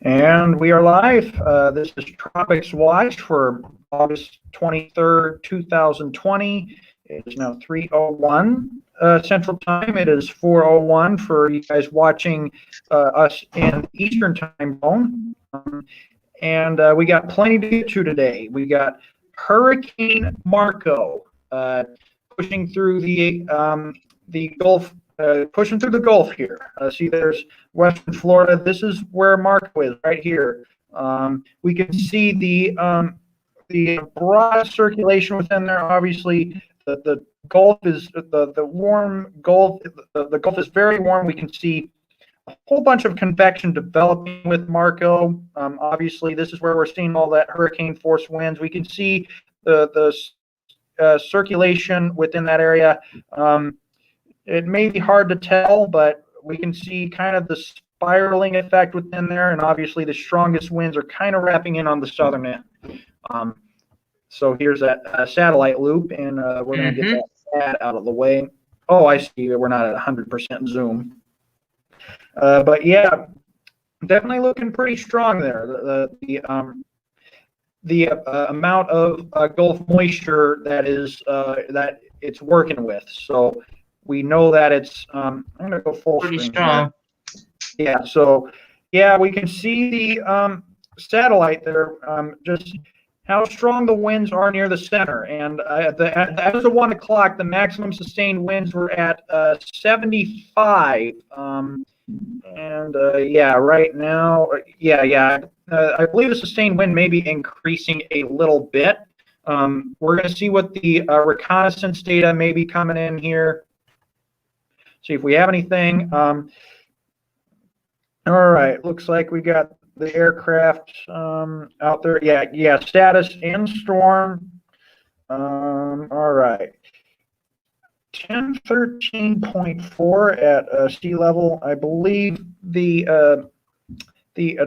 And we are live. This is Tropics Watch for August 23rd, 2020. It is now 3:01 Central Time. It is 4:01 for you guys watching us in the Eastern Time Zone. And we got plenty to get to today. We got Hurricane Marco pushing through the Gulf, pushing through the Gulf here. See, there's Western Florida. This is where Marco is, right here. We can see the broad circulation within there. Obviously, the Gulf is the warm Gulf. The Gulf is very warm. We can see a whole bunch of convection developing with Marco. Obviously, this is where we're seeing all that hurricane force winds. We can see the circulation within that area. It may be hard to tell, but we can see kind of the spiraling effect within there, and obviously the strongest winds are kind of wrapping in on the southern end. So here's that satellite loop, and we're going to get that out of the way. Oh, I see. We're not at 100% zoom. But yeah, definitely looking pretty strong there. The amount of Gulf moisture that it's working with. So we know that it's. I'm gonna go full pretty screen strong. here. Yeah. So yeah, we can see the satellite there. Just how strong the winds are near the center, and as of 1 o'clock, the maximum sustained winds were at 75. And yeah, right now, I believe the sustained wind may be increasing a little bit. We're going to see what the reconnaissance data may be coming in here. See if we have anything. All right, looks like we got the aircraft out there. Yeah, status in storm. All right. 1013.4 at sea level. I believe the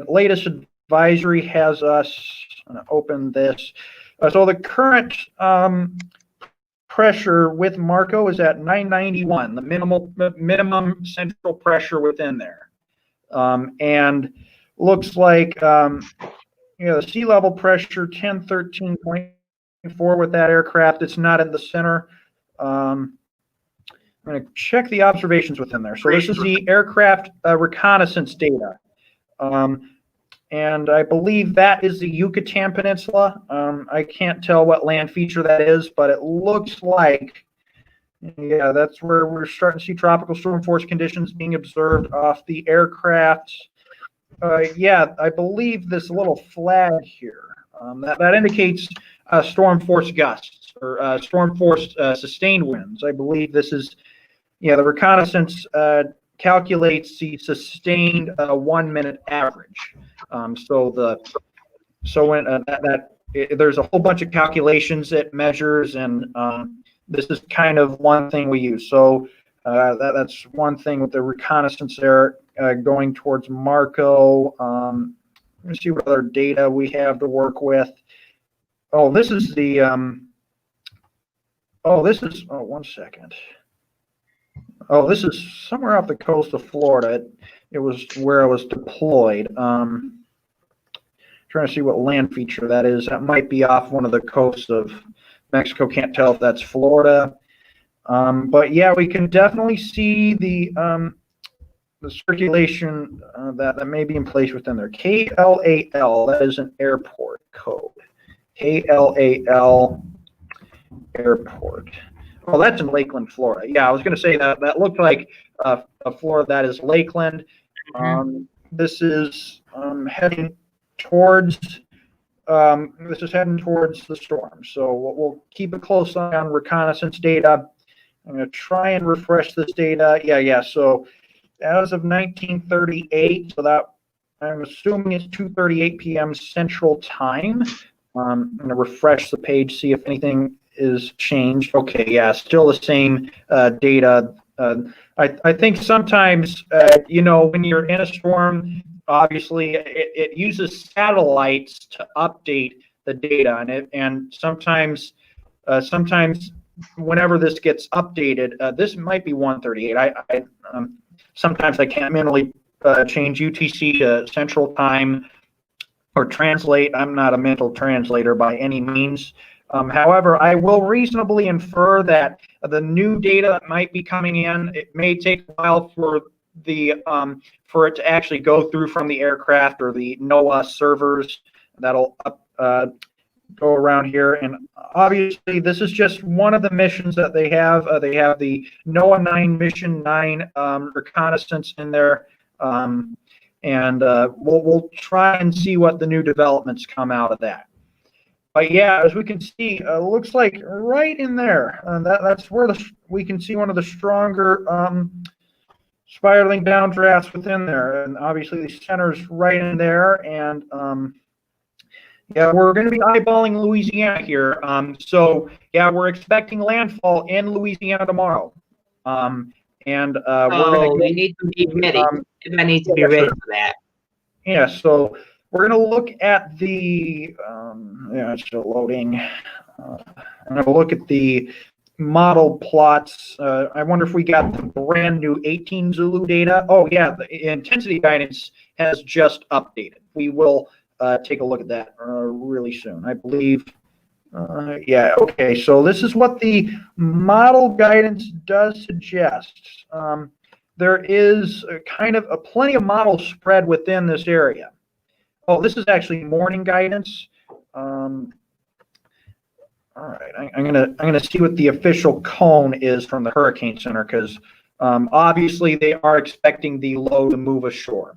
latest advisory has us. I'm going to open this. So the current pressure with Marco is at 991, the minimum central pressure within there, and looks like the sea level pressure 1013.4 with that aircraft. It's not in the center. I'm going to check the observations within there. So this is the aircraft reconnaissance data. And I believe that is the Yucatan Peninsula. I can't tell what land feature that is, but it looks like, yeah, that's where we're starting to see tropical storm force conditions being observed off the aircraft. Yeah, I believe this little flag here, that indicates storm force gusts or storm force sustained winds. I believe this is, yeah, the reconnaissance calculates the sustained 1 minute average. There's a whole bunch of calculations it measures, and this is kind of one thing we use. So that's one thing with the reconnaissance there going towards Marco. Let me see what other data we have to work with. Oh, this is the. Oh, 1 second. Oh, this is somewhere off the coast of Florida. It was where I was deployed. Trying to see what land feature that is. That might be off one of the coasts of Mexico. Can't tell if that's Florida. But yeah, we can definitely see the circulation that may be in place within there. KLAL, that is an airport code. KLAL airport. Oh, that's in Lakeland, Florida. Yeah, I was going to say that looked like Florida. That is Lakeland. This is heading towards the storm. So we'll keep a close eye on reconnaissance data. I'm going to try and refresh this data. Yeah. So as of 1938, so that I'm assuming it's 2:38 p.m. Central Time. I'm going to refresh the page, see if anything is changed. Okay, yeah, still the same data. I think sometimes, when you're in a storm, obviously it uses satellites to update the data, and sometimes whenever this gets updated, this might be 138. Sometimes I can't mentally change UTC to Central Time or translate. I'm not a mental translator by any means. However, I will reasonably infer that the new data that might be coming in, it may take a while for for it to actually go through from the aircraft or the NOAA servers that'll go around here. And obviously, this is just one of the missions that they have. They have the NOAA 9 Mission 9 reconnaissance in there. And we'll try and see what the new developments come out of that. But yeah, as we can see, looks like right in there. That's where we can see one of the stronger spiraling downdrafts within there, and obviously the center's right in there. And yeah, we're going to be eyeballing Louisiana here. So yeah, we're expecting landfall in Louisiana tomorrow. And we're going to. We need to be ready. I need to be ready for that. Yeah, so we're going to look at the. Yeah, it's still loading. I'm going to look at the model plots. I wonder if we got the brand new 18 Zulu data. Oh yeah, the intensity guidance has just updated. We will take a look at that really soon, I believe. Yeah, okay, so this is what the model guidance does suggest. There is kind of plenty of model spread within this area. Oh, this is actually morning guidance. All right, I'm gonna see what the official cone is from the Hurricane Center, because obviously they are expecting the low to move ashore,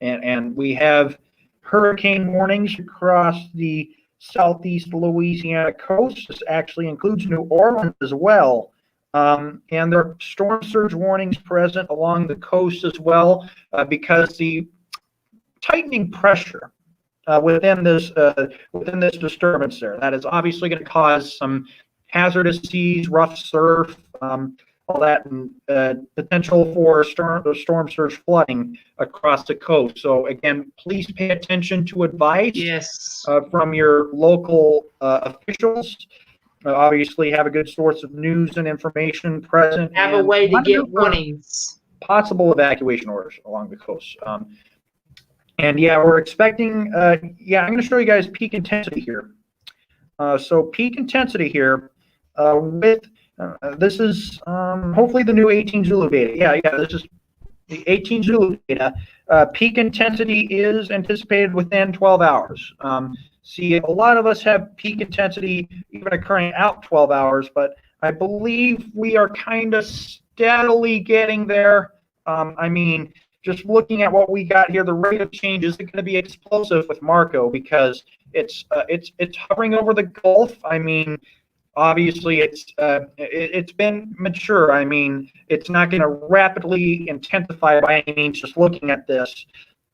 and we have hurricane warnings across the southeast Louisiana coast. This actually includes New Orleans as well, and there are storm surge warnings present along the coast as well, because the tightening pressure within this disturbance there, that is obviously going to cause some hazardous seas, rough surf, all that, and potential for storm surge flooding across the coast. So again, please pay attention to advice from your local officials. Obviously, have a good source of news and information present. Have a way to get warnings. Possible evacuation orders along the coast. And yeah, we're expecting, yeah, I'm going to show you guys peak intensity here. So peak intensity here with, this is hopefully the new 18 Zulu data. Yeah, this is the 18 Zulu data. Peak intensity is anticipated within 12 hours. See, a lot of us have peak intensity even occurring out 12 hours, but I believe we are kind of steadily getting there. I mean, just looking at what we got here, the rate of change isn't going to be explosive with Marco, because it's hovering over the Gulf. I mean, obviously it's been mature. I mean, it's not going to rapidly intensify by any means just looking at this.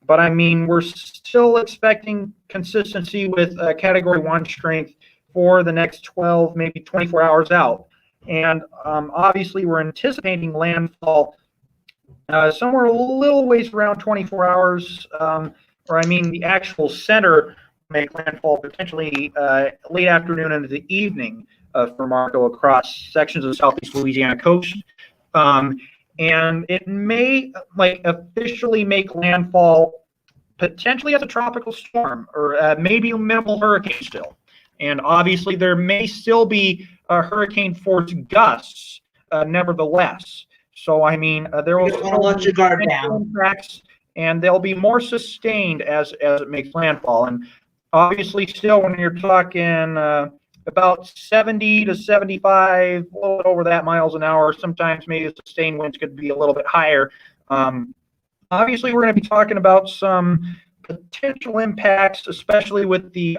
But I mean, we're still expecting consistency with Category 1 strength for the next 12, maybe 24 hours out. And obviously we're anticipating landfall somewhere a little ways around 24 hours, or I mean the actual center make landfall potentially late afternoon into the evening for Marco across sections of southeast Louisiana coast. And it may officially make landfall potentially as a tropical storm, or maybe a minimal hurricane still. And obviously there may still be hurricane force gusts nevertheless. So I mean, there will let your guard down. Impacts, and they'll be more sustained as it makes landfall. And obviously, still, when you're talking about 70 to 75, a little bit over that miles an hour, sometimes maybe the sustained winds could be a little bit higher. Obviously, we're going to be talking about some potential impacts, especially with the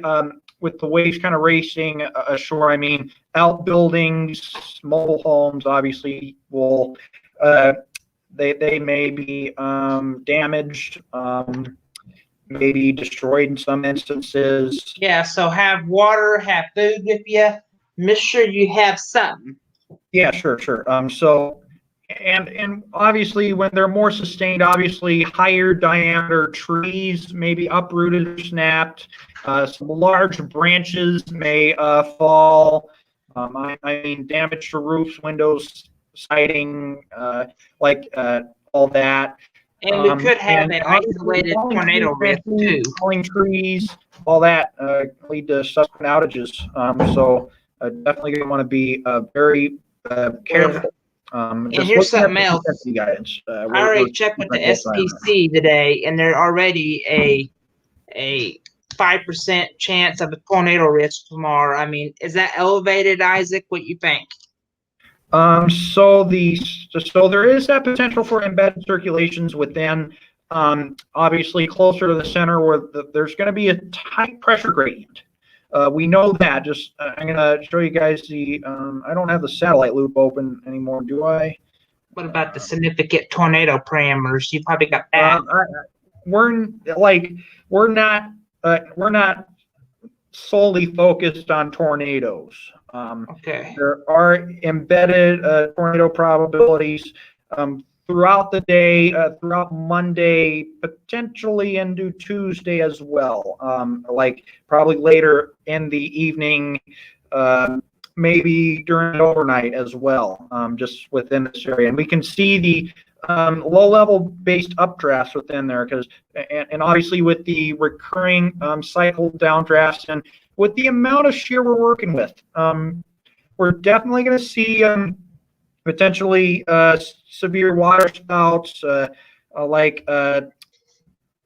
waves kind of racing ashore. I mean, outbuildings, mobile homes, obviously will. They may be damaged, maybe destroyed in some instances. Yeah, so have water, have food with you. Make sure you have something. Yeah, sure. So, and obviously when they're more sustained, obviously higher diameter trees may be uprooted or snapped. Some large branches may fall. I mean, damage to roofs, windows, siding, all that. And we could have And an obviously, isolated tornado risk too. falling trees, all that lead to subsequent outages. So definitely going to want to be very careful. And Just here's looking at something the else. intensity guidance. I already checked with the SPC today, and there's already a 5% chance of a tornado risk tomorrow. I mean, is that elevated, Isaac? What you think? So there is that potential for embedded circulations within, obviously closer to the center where there's going to be a tight pressure gradient. We know that. Just I'm going to show you guys the. I don't have the satellite loop open anymore, do I? What about the significant tornado parameters? You probably got that. We're not solely focused on tornadoes. Okay. There are embedded tornado probabilities throughout the day, throughout Monday, potentially into Tuesday as well. Like probably later in the evening, maybe during overnight as well, just within this area. And we can see the low-level based updrafts within there, because and obviously with the recurring cycle downdrafts and with the amount of shear we're working with, we're definitely going to see potentially severe water spouts, like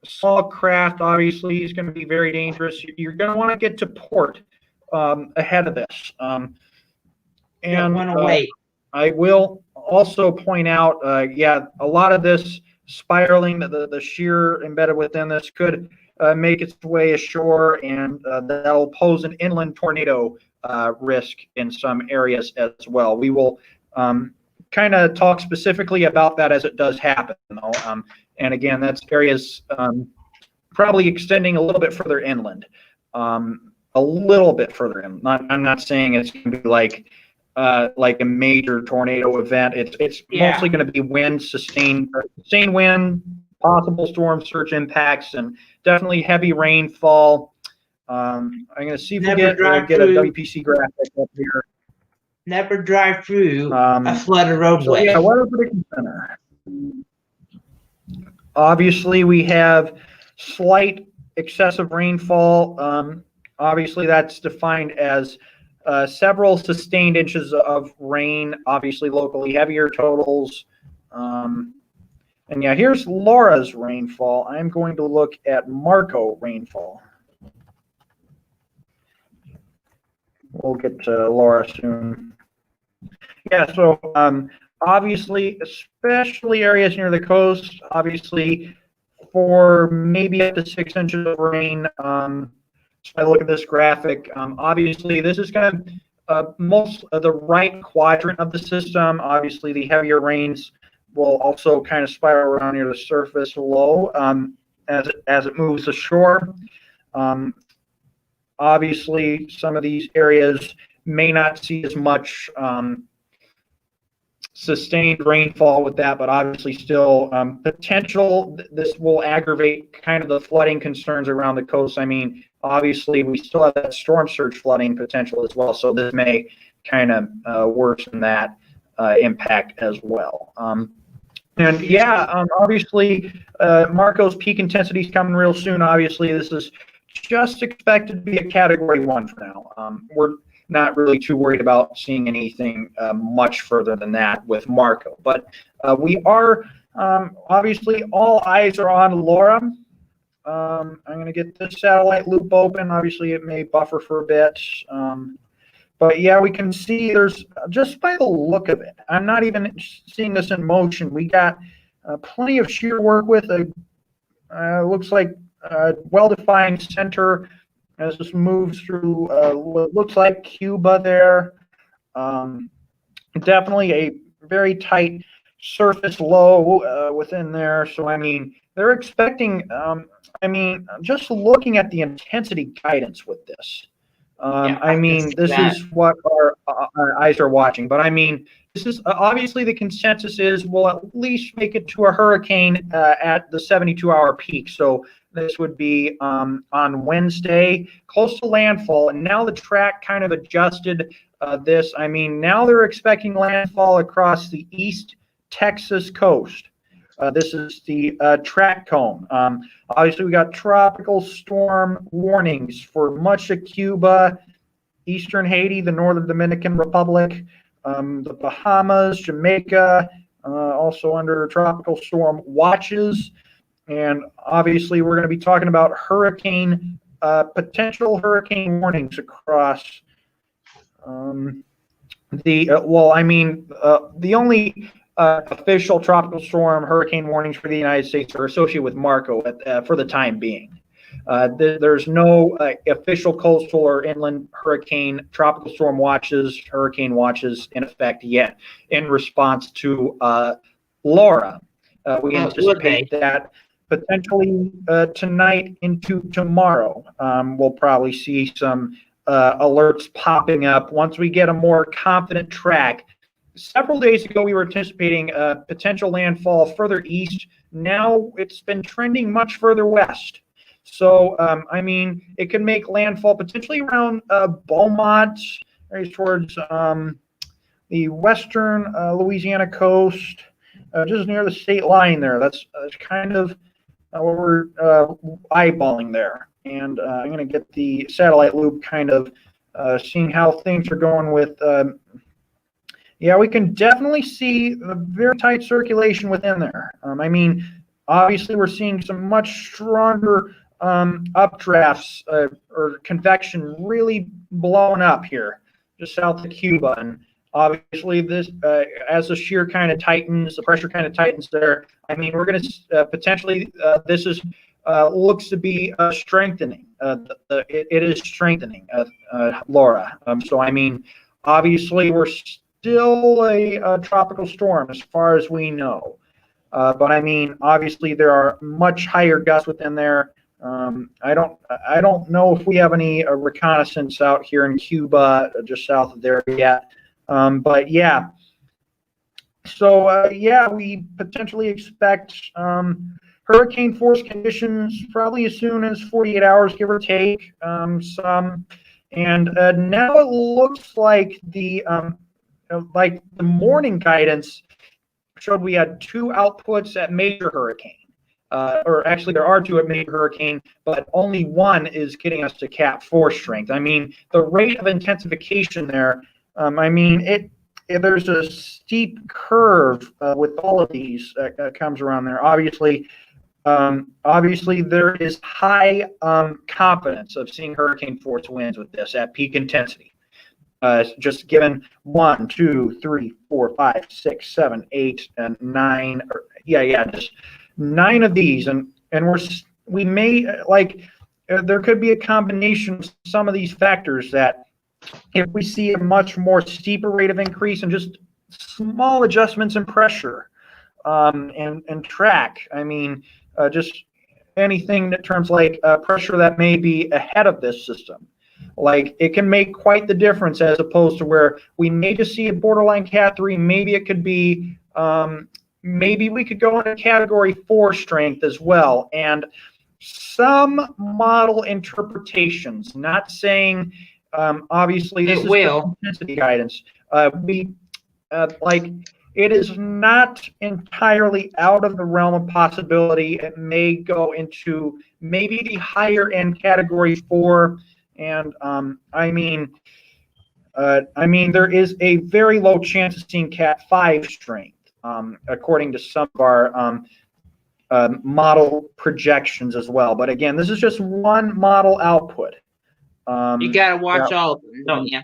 small craft. Obviously, is going to be very dangerous. You're going to want to get to port ahead of this. And I will also point out, yeah, a lot of this spiraling, the shear embedded within this could make its way ashore, and that'll pose an inland tornado risk in some areas as well. We will kind of talk specifically about that as it does happen, though. And again, that's areas probably extending a little bit further inland, a little bit further in. I'm not saying it's going to be like a major tornado event. It's mostly going to be wind, sustained wind, possible storm surge impacts, and definitely heavy rainfall. I'm going to see if we get a WPC graphic up here. Never drive through a flooded roadway. So yeah, Weather Prediction Center. Obviously, we have slight excessive rainfall. Obviously, that's defined as several sustained inches of rain, obviously locally heavier totals. And yeah, here's Laura's rainfall. I'm going to look at Marco rainfall. We'll get to Laura soon. Yeah, so obviously, especially areas near the coast, obviously for maybe up to 6 inches of rain. If I look at this graphic, obviously this is kind of most of the right quadrant of the system. Obviously, the heavier rains will also kind of spiral around near the surface low as it moves ashore. Obviously, some of these areas may not see as much sustained rainfall with that, but obviously still potential. This will aggravate kind of the flooding concerns around the coast. I mean, obviously we still have that storm surge flooding potential as well, so this may kind of worsen that impact as well. And yeah, obviously Marco's peak intensity is coming real soon. Obviously, this is just expected to be a Category 1 for now. We're not really too worried about seeing anything much further than that with Marco. But we are, obviously, all eyes are on Laura. I'm going to get this satellite loop open. Obviously, it may buffer for a bit. But yeah, we can see there's, just by the look of it, I'm not even seeing this in motion. We got plenty of shear work with a, looks like a well-defined center as this moves through what looks like Cuba there. Definitely a very tight surface low within there. So, I mean, they're expecting, I mean, just looking at the intensity guidance with this, I mean, this is what our eyes are watching. But, I mean, this is obviously the consensus is we'll at least make it to a hurricane at the 72-hour peak. So, this would be on Wednesday, close to landfall. And now the track kind of adjusted this. I mean, now they're expecting landfall across the East Texas coast. This is the track cone. Obviously, we got tropical storm warnings for much of Cuba, eastern Haiti, the northern Dominican Republic, the Bahamas, Jamaica, also under tropical storm watches. And obviously, we're going to be talking about potential hurricane warnings across the only official tropical storm hurricane warnings for the United States are associated with Marco for the time being. There's no official coastal or inland tropical storm hurricane watches in effect yet in response to Laura. We anticipate that potentially tonight into tomorrow, we'll probably see some alerts popping up once we get a more confident track. Several days ago, we were anticipating potential landfall further east. Now it's been trending much further west. So, it can make landfall potentially around Beaumont, right towards the western Louisiana coast, just near the state line there. That's kind of what we're eyeballing there. And I'm going to get the satellite loop kind of seeing how things are going with. We can definitely see a very tight circulation within there. Obviously, we're seeing some much stronger updrafts or convection really blowing up here just south of Cuba. And obviously, this as the shear kind of tightens, the pressure kind of tightens there. We're going to potentially, this is looks to be strengthening. It is strengthening, Laura. Obviously, we're still a tropical storm as far as we know. But obviously, there are much higher gusts within there. I don't know if we have any reconnaissance out here in Cuba, just south of there yet. But yeah. So we potentially expect hurricane force conditions probably as soon as 48 hours, give or take. And now it looks like the morning guidance showed we had 2 outputs at major hurricane. Or actually, there are 2 at major hurricane, but only 1 is getting us to Cat 4 strength. The rate of intensification there, there's a steep curve with all of these that comes around there. Obviously, there is high confidence of seeing hurricane force winds with this at peak intensity. Just given 1, 2, 3, 4, 5, 6, 7, 8, and 9. Just 9 of these, and we may there could be a combination of some of these factors that if we see a much more steeper rate of increase and just small adjustments in pressure and track. Just anything that terms like pressure that may be ahead of this system. It can make quite the difference as opposed to where we may just see a borderline Cat 3. Maybe it could be, maybe we could go into Category 4 strength as well. And some model interpretations, not saying, obviously, this is intensity guidance. It is not entirely out of the realm of possibility. It may go into maybe the higher end Category 4. And there is a very low chance of seeing Cat 5 strength, according to some of our model projections as well. But again, this is just one model output. You got to watch all of them, don't you?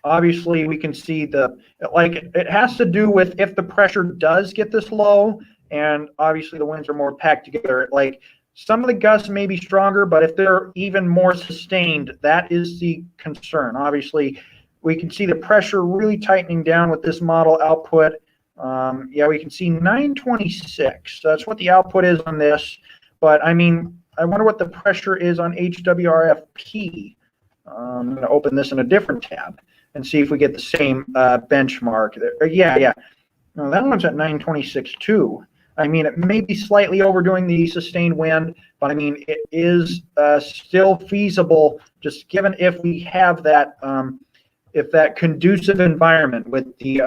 Obviously, we can see it has to do with if the pressure does get this low, and obviously the winds are more packed together. Some of the gusts may be stronger, but if they're even more sustained, that is the concern. Obviously, we can see the pressure really tightening down with this model output. We can see 926. That's what the output is on this. But, I wonder what the pressure is on HWRFP. I'm going to open this in a different tab and see if we get the same benchmark. No, that one's at 926 too. It may be slightly overdoing the sustained wind, but it is still feasible, just given if we have that, if that conducive environment with the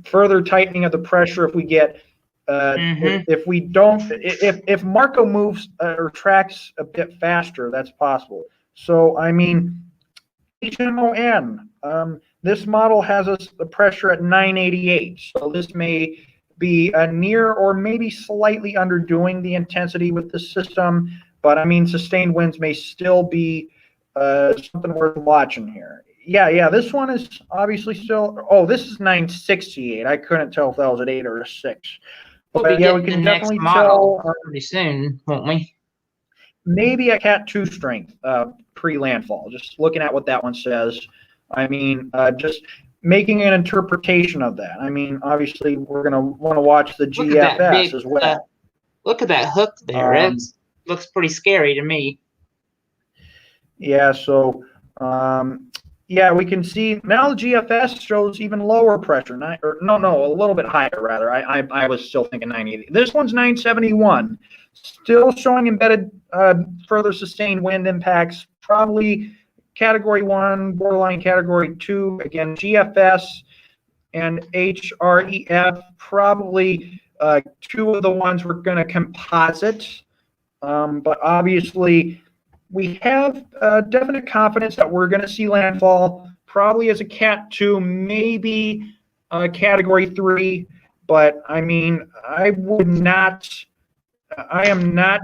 further tightening of the pressure if we get if we don't if Marco moves or tracks a bit faster, that's possible. So I mean, HMON, this model has us the pressure at 988. So this may be near or maybe slightly underdoing the intensity with the system, but I mean, sustained winds may still be something worth watching here. Yeah, this one is obviously still, oh, this is 968. I couldn't tell if that was an 8 or a 6. But yeah, we can definitely tell pretty soon, won't we? Maybe a Cat 2 strength pre-landfall. Just looking at what that one says. I mean, just making an interpretation of that. I mean, obviously, we're going to want to watch the GFS as well. Look at that hook there. It looks pretty scary to me. Yeah, so, yeah, we can see now the GFS shows even lower pressure. No, a little bit higher, rather. I was still thinking 980. This one's 971. Still showing embedded further sustained wind impacts, probably Category 1, borderline Category 2. Again, GFS and HREF, probably two of the ones we're going to composite. But obviously, we have definite confidence that we're going to see landfall, probably as a Cat 2, maybe Category 3. But, I mean, I am not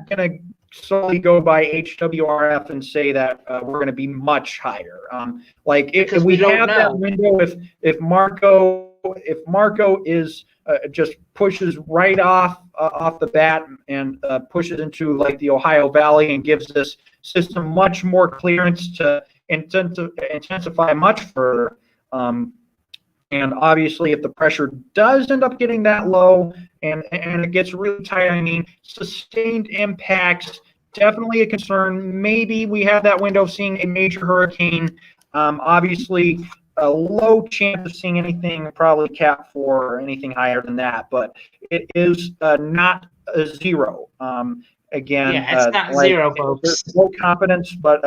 going to solely go by HWRF and say that we're going to be much higher. Like if we have that window, if Marco is just pushes right off the bat and pushes into like the Ohio Valley and gives this system much more clearance to intensify much further. And obviously, if the pressure does end up getting that low and it gets really tight, I mean, sustained impacts, definitely a concern. Maybe we have that window of seeing a major hurricane. Obviously, a low chance of seeing anything, probably Cat 4 or anything higher than that, but it is not a zero. Again, yeah, it's not zero, folks. There's low confidence, but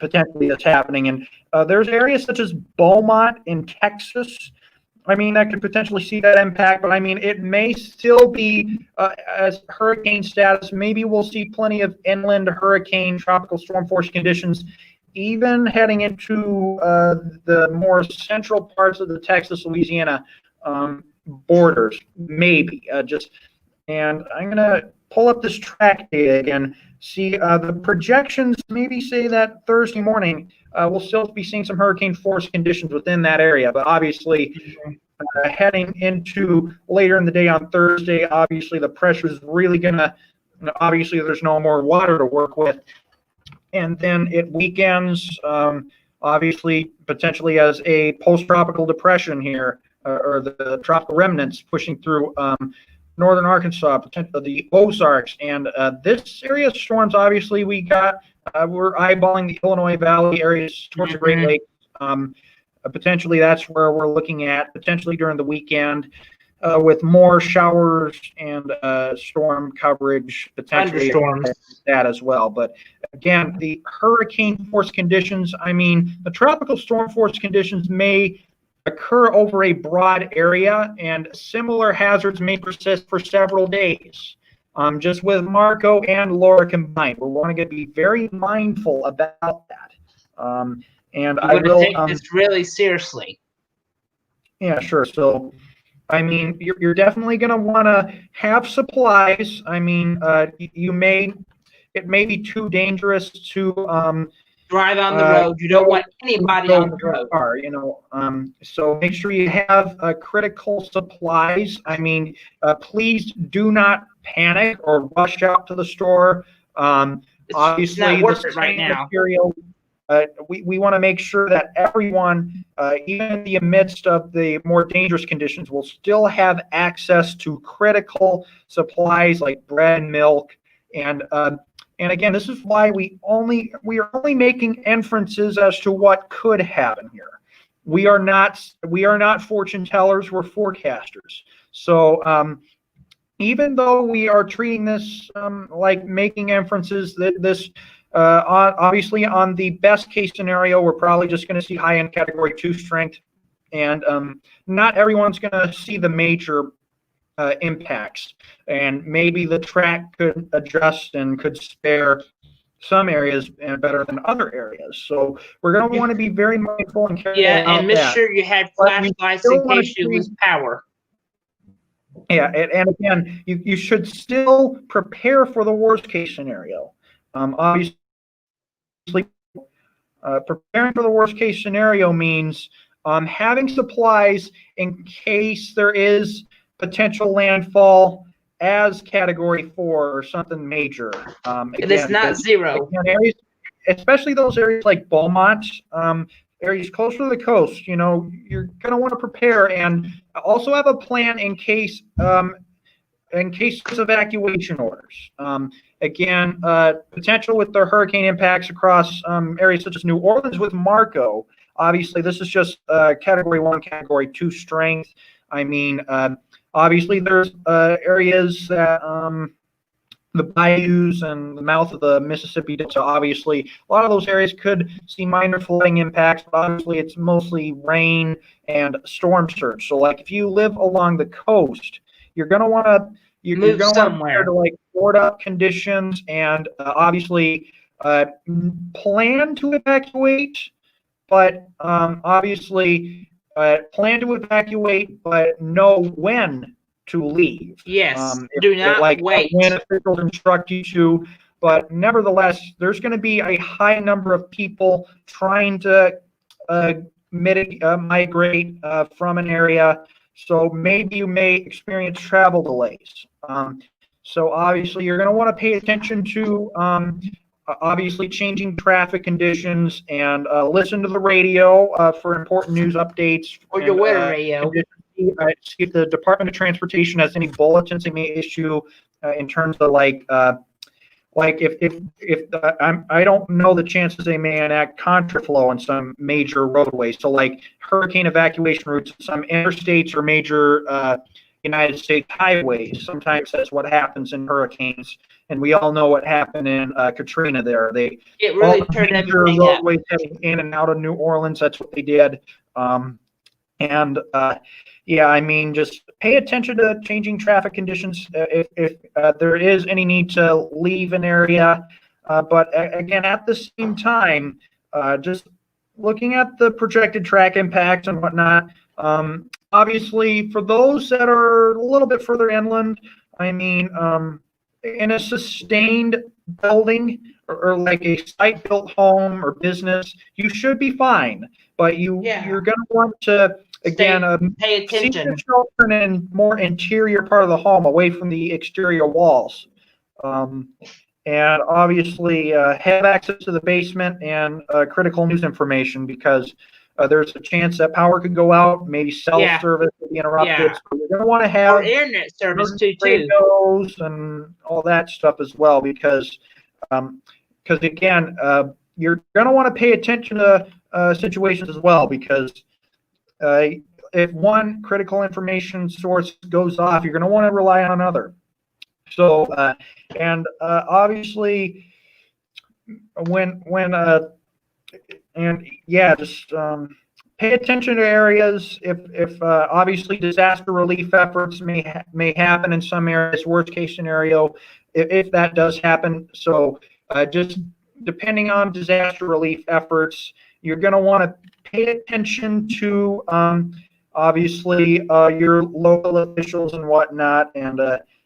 potentially that's happening. And there's areas such as Beaumont in Texas. I mean, that could potentially see that impact, but I mean, it may still be as hurricane status. Maybe we'll see plenty of inland hurricane tropical storm force conditions, even heading into the more central parts of the Texas-Louisiana borders, maybe. And I'm going to pull up this track data again, see the projections maybe say that Thursday morning we'll still be seeing some hurricane force conditions within that area, but obviously heading into later in the day on Thursday, obviously the pressure is really going to, obviously there's no more water to work with. And then it weekends, obviously, potentially as a post-tropical depression here, or the tropical remnants pushing through northern Arkansas, the Ozarks, and this area of storms, obviously, we're eyeballing the Illinois Valley areas towards the Great Lakes. Potentially, that's where we're looking at, potentially during the weekend, with more showers and storm coverage, potentially that as well. But again, the hurricane force conditions, I mean, the tropical storm force conditions may occur over a broad area, and similar hazards may persist for several days. Just with Marco and Laura combined, we're going to be very mindful about that. And I will take this really seriously. Yeah, sure. So, I mean, you're definitely going to want to have supplies. I mean, it may be too dangerous to drive on the road. You don't want anybody on the road. So make sure you have critical supplies. I mean, please do not panic or rush out to the store. Obviously, it's not worth it right now. Material, we want to make sure that everyone, even in the midst of the more dangerous conditions, will still have access to critical supplies like bread, milk, and again, this is why we are only making inferences as to what could happen here. We are not fortune tellers, we're forecasters. So even though we are treating this like making inferences, that this obviously on the best case scenario, we're probably just going to see high-end Category 2 strength. and not everyone's going to see the major impacts, and maybe the track could adjust and could spare some areas better than other areas. So we're going to want to be very mindful and careful Yeah, about and make that. sure you have flashlights in case you lose power. Yeah, and again, you should still prepare for the worst case scenario. Obviously, preparing for the worst case scenario means having supplies in case there is potential landfall as Category 4 or something major. And it's not zero. Again, areas, especially those areas like Beaumont, areas closer to the coast, you're going to want to prepare and also have a plan in case of evacuation orders. Again, potential with the hurricane impacts across areas such as New Orleans with Marco. Obviously, this is just Category 1, Category 2 strength. I mean, obviously, there's areas that the bayous and the mouth of the Mississippi Delta, obviously, a lot of those areas could see minor flooding impacts, but obviously it's mostly rain and storm surge. So, like, if you live along the coast, you're going to want to move somewhere to like board up conditions, and obviously plan to evacuate, but obviously plan to evacuate, but know when to leave. Yes, do not wait. When officials instruct you to, but nevertheless, there's going to be a high number of people trying to migrate from an area. So maybe you may experience travel delays. So obviously, you're going to want to pay attention to obviously changing traffic conditions and listen to the radio for important news updates. Or your weather radio. See if the Department of Transportation has any bulletins they may issue in terms of if I don't know the chances they may enact contraflow on some major roadways. So like hurricane evacuation routes, some interstates or major United States highways. Sometimes that's what happens in hurricanes, and we all know what happened in Katrina. It really turned everything up. Roadways heading in and out of New Orleans. That's what they did. Yeah, I mean, just pay attention to changing traffic conditions if there is any need to leave an area. But again, at the same time, just looking at the projected track impacts and whatnot, obviously for those that are a little bit further inland, I mean, in a sustained building or like a site-built home or business, you should be fine. But you're going to want to, again, pay attention. See yourself in a more interior part of the home, away from the exterior walls, and obviously have access to the basement and critical news information, because there's a chance that power could go out, maybe cell service could be interrupted. Yeah. So you're going to want to have or internet service too, radios and all that stuff as well, because again, you're going to want to pay attention to situations as well, because if one critical information source goes off, you're going to want to rely on another. So, obviously, just pay attention to areas. If obviously disaster relief efforts may happen in some areas, worst case scenario, if that does happen. So, just depending on disaster relief efforts, you're going to want to pay attention to obviously your local officials and whatnot, and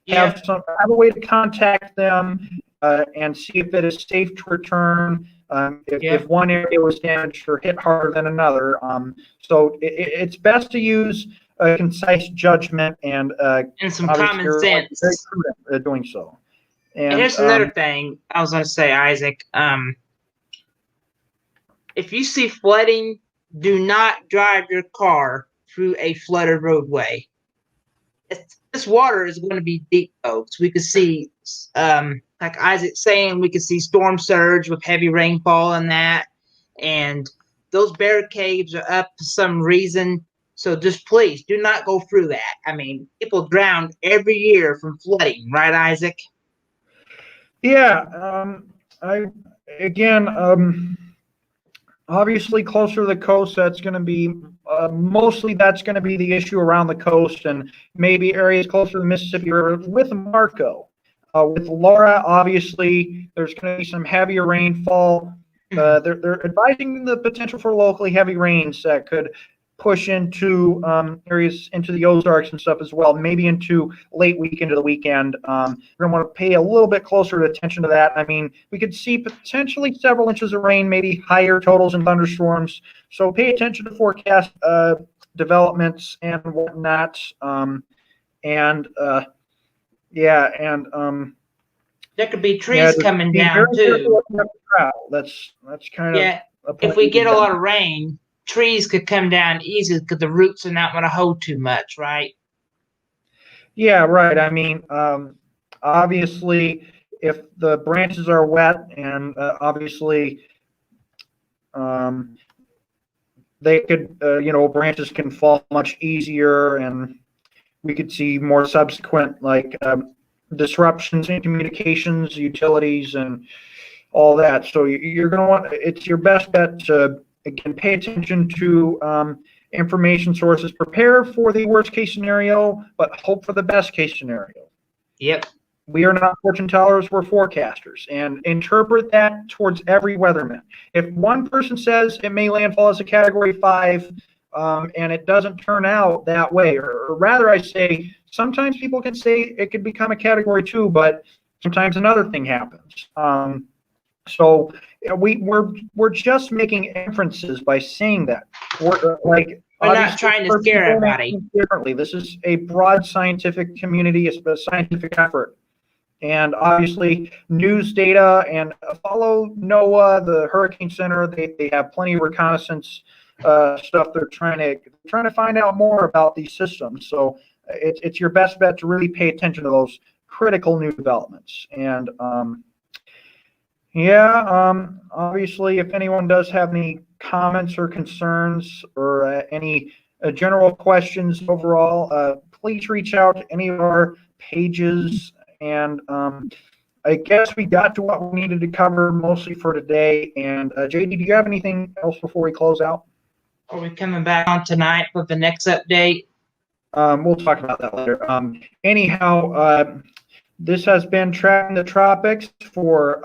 have a way to contact them and see if it is safe to return. If one area was damaged or hit harder than another, so it's best to use a concise judgment and some common sense. Very prudent doing so. And here's another thing I was going to say, Isaac. If you see flooding, do not drive your car through a flooded roadway. This water is going to be deep, folks. We could see, like Isaac saying, we could see storm surge with heavy rainfall and that. And those barricades are up for some reason. So just please do not go through that. I mean, people drown every year from flooding, right, Isaac? Yeah. Obviously closer to the coast, that's going to be mostly that's going to be the issue around the coast and maybe areas closer to the Mississippi River with Marco. With Laura, obviously, there's going to be some heavier rainfall. They're advising the potential for locally heavy rains that could push into areas into the Ozarks and stuff as well, maybe into late week into the weekend. We're going to want to pay a little bit closer attention to that. I mean, we could see potentially several inches of rain, maybe higher totals and thunderstorms. So pay attention to forecast developments and whatnot. There could be trees coming down too. That's kind of if we get a lot of rain, trees could come down easily because the roots are not going to hold too much, right? Yeah, right. I mean, obviously, if the branches are wet and obviously they could, branches can fall much easier, and we could see more subsequent disruptions in communications, utilities, and all that. So you're going to want, it's your best bet to, again, pay attention to information sources, prepare for the worst case scenario, but hope for the best case scenario. Yep. We are not fortune tellers, we're forecasters, and interpret that towards every weatherman. If one person says it may landfall as a Category 5, and it doesn't turn out that way, or rather I say, sometimes people can say it could become a Category 2, but sometimes another thing happens. So we're just making inferences by saying that. We're not trying to scare everybody. Differently. This is a broad scientific community, it's a scientific effort. And obviously, news data, and follow NOAA, the Hurricane Center. They have plenty of reconnaissance stuff. They're trying to find out more about these systems. So it's your best bet to really pay attention to those critical new developments. And obviously, if anyone does have any comments or concerns or any general questions overall, please reach out to any of our pages. And I guess we got to what we needed to cover mostly for today. And JD, do you have anything else before we close out? Are we coming back on tonight for the next update? We'll talk about that later. Anyhow, this has been Tracking the Tropics for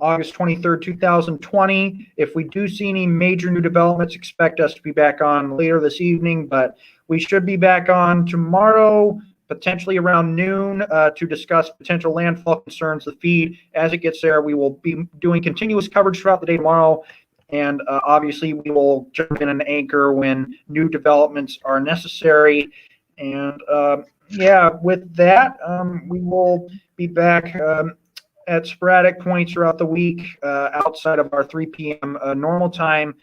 August 23rd, 2020. If we do see any major new developments, expect us to be back on later this evening, but we should be back on tomorrow, potentially around noon, to discuss potential landfall concerns. The feed, as it gets there, we will be doing continuous coverage throughout the day tomorrow. And obviously, we will jump in and anchor when new developments are necessary. And with that, we will be back at sporadic points throughout the week outside of our 3 p.m. Normal time.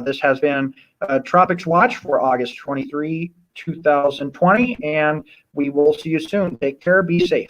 This has been Tropics Watch for August 23, 2020, and we will see you soon. Take care. Be safe.